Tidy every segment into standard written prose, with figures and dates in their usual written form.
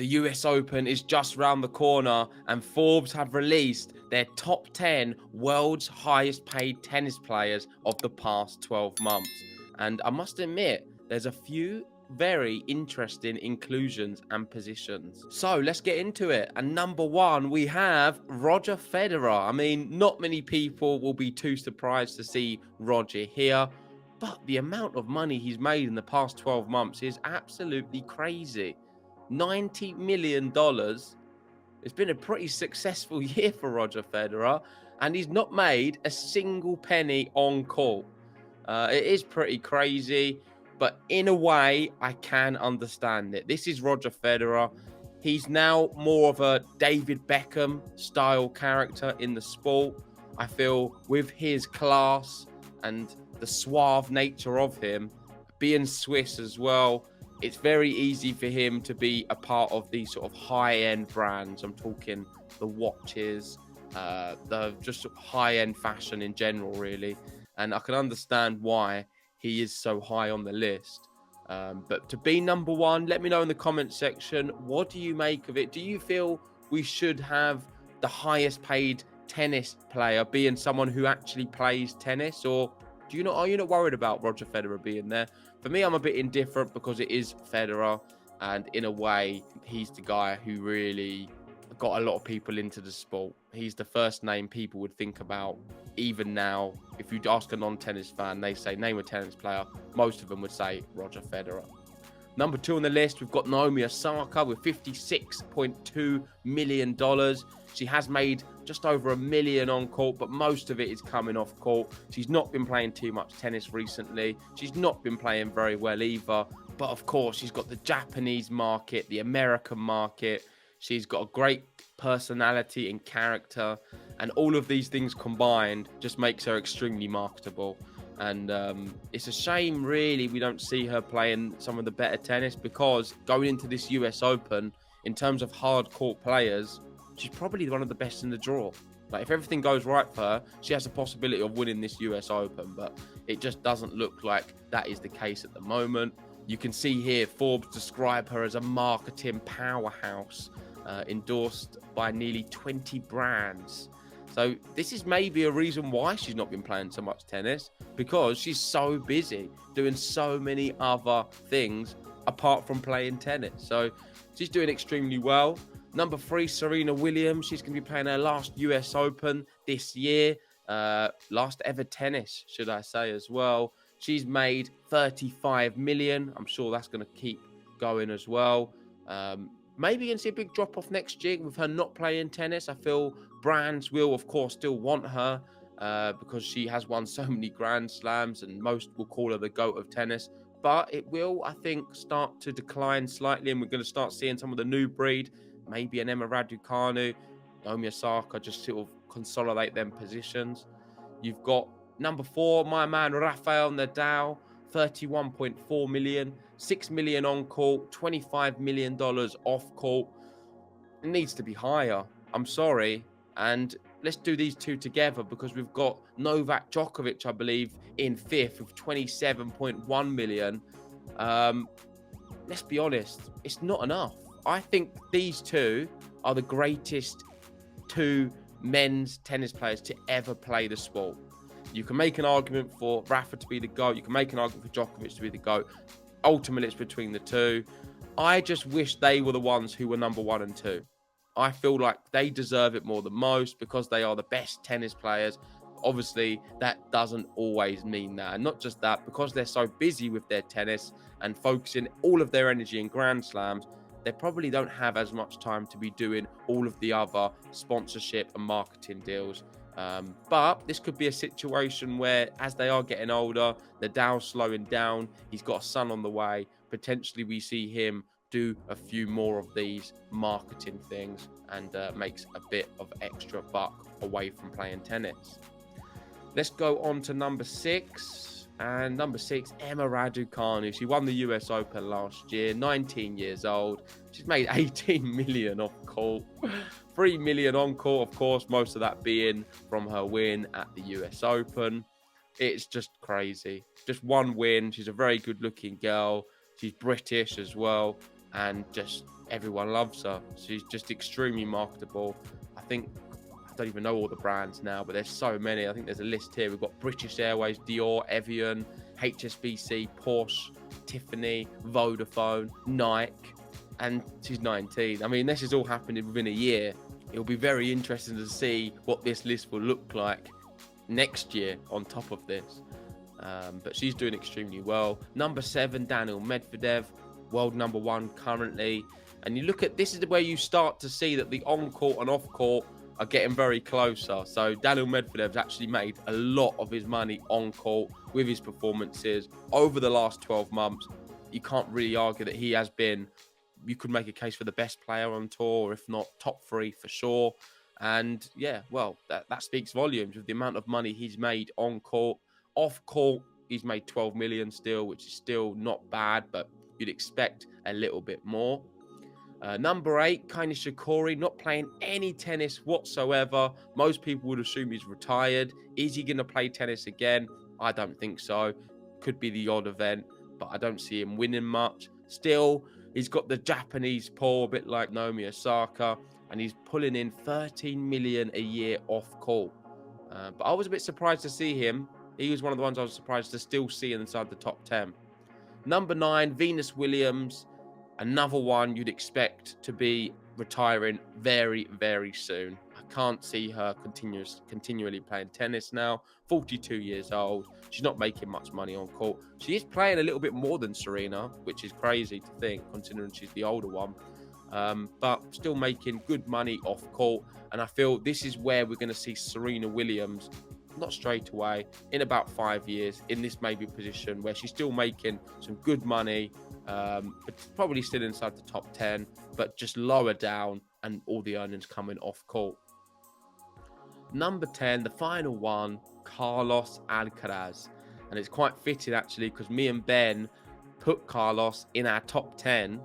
The US Open is just round the corner, and Forbes have released their top 10 world's highest paid tennis players of the past 12 months. And I must admit, there's a few very interesting inclusions and positions. So let's get into it. And number one, we have Roger Federer. I mean, not many people will be too surprised to see Roger here, but the amount of money he's made in the past 12 months is absolutely crazy. $90 million. It's been a pretty successful year for Roger Federer, and he's not made a single penny on court. It is pretty crazy, but in a way, I can understand it. This is Roger Federer. He's now more of a David Beckham style character in the sport. I feel with his class and the suave nature of him, being Swiss as well, it's very easy for him to be a part of these sort of high-end brands. I'm talking the watches, the just sort of high-end fashion in general, really. And I can understand why he is so high on the list. But to be number one, let me know in the comment section, what do you make of it? Do you feel we should have the highest paid tennis player being someone who actually plays tennis? Or are you not worried about Roger Federer being there? For me, I'm a bit indifferent because it is Federer, and in a way, he's the guy who really got a lot of people into the sport. He's the first name people would think about. Even now, if you ask a non-tennis fan, they say, name a tennis player, most of them would say Roger Federer. Number two on the list, we've got Naomi Osaka with $56.2 million. She has made just over $1 million on court, but most of it is coming off court. She's not been playing too much tennis recently. She's not been playing very well either. But of course, she's got the Japanese market, the American market. She's got a great personality and character. And all of these things combined just makes her extremely marketable. And it's a shame, really, we don't see her playing some of the better tennis, because going into this US Open, in terms of hard court players, she's probably one of the best in the draw. Like, if everything goes right for her, she has a possibility of winning this US Open, but it just doesn't look like that is the case at the moment. You can see here, Forbes describe her as a marketing powerhouse, endorsed by nearly 20 brands. So this is maybe a reason why she's not been playing so much tennis, because she's so busy doing so many other things apart from playing tennis. So she's doing extremely well. Number three, Serena Williams. She's going to be playing her last US Open this year. Last ever tennis, should I say, as well. She's made $35 million. I'm sure that's going to keep going as well. Maybe going to see a big drop off next year with her not playing tennis. I feel brands will, of course, still want her because she has won so many Grand Slams, and most will call her the GOAT of tennis. But it will, I think, start to decline slightly, and we're going to start seeing some of the new breed, maybe an Emma Raducanu, Naomi Osaka, just sort of consolidate them positions. You've got number four, my man Rafael Nadal, $31.4 million, $6 million on court, $25 million off court. It needs to be higher. I'm sorry. And let's do these two together, because we've got Novak Djokovic, I believe, in fifth with $27.1 million. Let's be honest, it's not enough. I think these two are the greatest two men's tennis players to ever play the sport. You can make an argument for Rafa to be the GOAT. You can make an argument for Djokovic to be the GOAT. Ultimately, it's between the two. I just wish they were the ones who were number one and two. I feel like they deserve it more than most because they are the best tennis players. Obviously, that doesn't always mean that. And not just that, because they're so busy with their tennis and focusing all of their energy in Grand Slams, they probably don't have as much time to be doing all of the other sponsorship and marketing deals. But this could be a situation where, as they are getting older, Nadal's slowing down, he's got a son on the way, potentially we see him do a few more of these marketing things and makes a bit of extra buck away from playing tennis. Let's go on to number six. And number six, Emma Raducanu. She won the US Open last year, 19 years old. She's made $18 million off court, $3 million on court, of course, most of that being from her win at the US Open. It's just crazy. Just one win. She's a very good looking girl. She's British as well. and just everyone loves her. She's just extremely marketable. I don't even know all the brands now, but there's so many. I think there's a list here. We've got British Airways, Dior, Evian, HSBC, Porsche, Tiffany, Vodafone, Nike, and she's 19. I mean, this has all happened within a year. It'll be very interesting to see what this list will look like next year on top of this. But she's doing extremely well. Number 7, Daniil Medvedev, world number 1 currently. And you look at, this is where you start to see that the on-court and off-court are getting very closer. So Daniil Medvedev's actually made a lot of his money on court with his performances over the last 12 months. You can't really argue that he has been, you could make a case for the best player on tour, if not top 3 for sure. And yeah, well, that speaks volumes with the amount of money he's made on court. Off court, he's made 12 million still, which is still not bad, but you'd expect a little bit more. Number 8, Kei Nishikori, not playing any tennis whatsoever. Most people would assume he's retired. Is he going to play tennis again? I don't think so. Could be the odd event, but I don't see him winning much. Still, he's got the Japanese pull, a bit like Naomi Osaka, and he's pulling in 13 million a year off court. But I was a bit surprised to see him. He was one of the ones I was surprised to still see inside the top 10. Number 9, Venus Williams. Another one you'd expect to be retiring very, very soon. I can't see her continually playing tennis now. 42 years old. She's not making much money on court. She is playing a little bit more than Serena, which is crazy to think, considering she's the older one. But still making good money off court. And I feel this is where we're going to see Serena Williams, not straight away, in about 5 years, in this maybe position where she's still making some good money, but probably still inside the top 10, but just lower down and all the earnings coming off court. Number 10, the final one, Carlos Alcaraz. And it's quite fitting actually, because me and Ben put Carlos in our top 10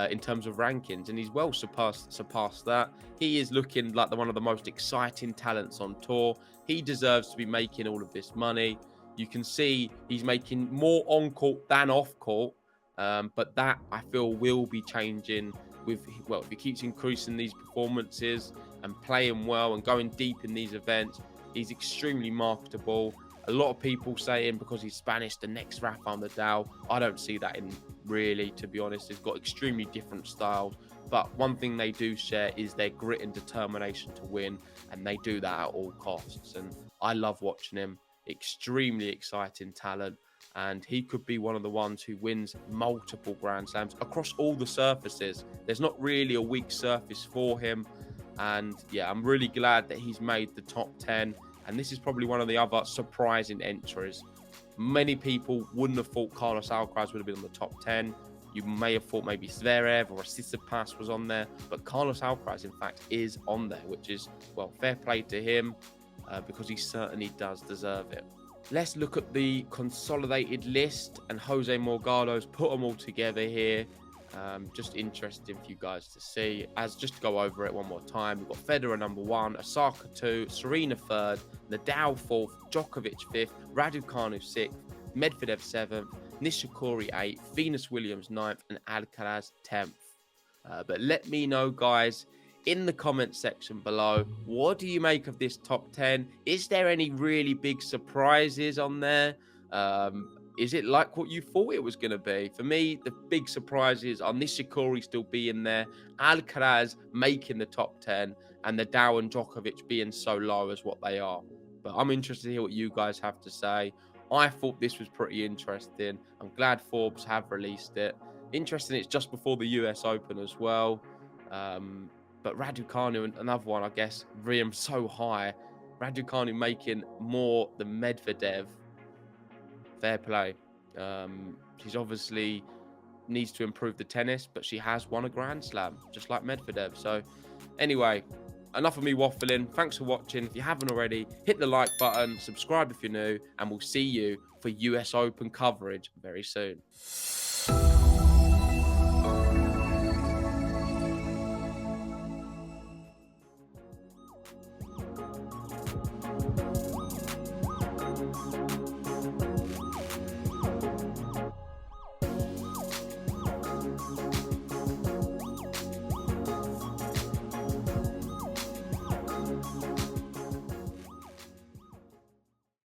in terms of rankings, and he's well surpassed that. He is looking like one of the most exciting talents on tour. He deserves to be making all of this money. You can see he's making more on court than off court, but that I feel will be changing with, well, if he keeps increasing these performances and playing well and going deep in these events. He's extremely marketable. A lot of people saying because he's Spanish, the next Rafael Nadal. I don't see that in really, to be honest. He's got extremely different styles, but one thing they do share is their grit and determination to win, and they do that at all costs. And I love watching him. Extremely exciting talent, and he could be one of the ones who wins multiple Grand Slams across all the surfaces. There's not really a weak surface for him, and yeah, I'm really glad that he's made the top 10. And this is probably one of the other surprising entries. Many people wouldn't have thought Carlos Alcaraz would have been on the top 10. You may have thought maybe Zverev or Tsitsipas was on there, but Carlos Alcaraz, in fact, is on there, which is, well, fair play to him because he certainly does deserve it. Let's look at the consolidated list, and Jose Morgado's put them all together here. Just interesting for you guys to see. As just to go over it one more time, we've got Federer number 1, Osaka 2, Serena 3rd, Nadal 4th, Djokovic 5th, Raducanu 6th, Medvedev 7th, Nishikori 8th, Venus Williams 9th, and Alcaraz 10th. But let me know, guys, in the comment section below, what do you make of this top 10? Is there any really big surprises on there? Is it like what you thought it was going to be? For me, the big surprises are Nishikori still being there, Alcaraz making the top 10, and Nadal and Djokovic being so low as what they are. But I'm interested to hear what you guys have to say. I thought this was pretty interesting. I'm glad Forbes have released it. Interesting, it's just before the US Open as well. But Raducanu, another one, I guess, Riem so high. Raducanu making more than Medvedev. Fair play. She's obviously needs to improve the tennis, but she has won a Grand Slam, just like Medvedev. So anyway, enough of me waffling. Thanks for watching. If you haven't already, hit the like button, subscribe if you're new, and we'll see you for US Open coverage very soon.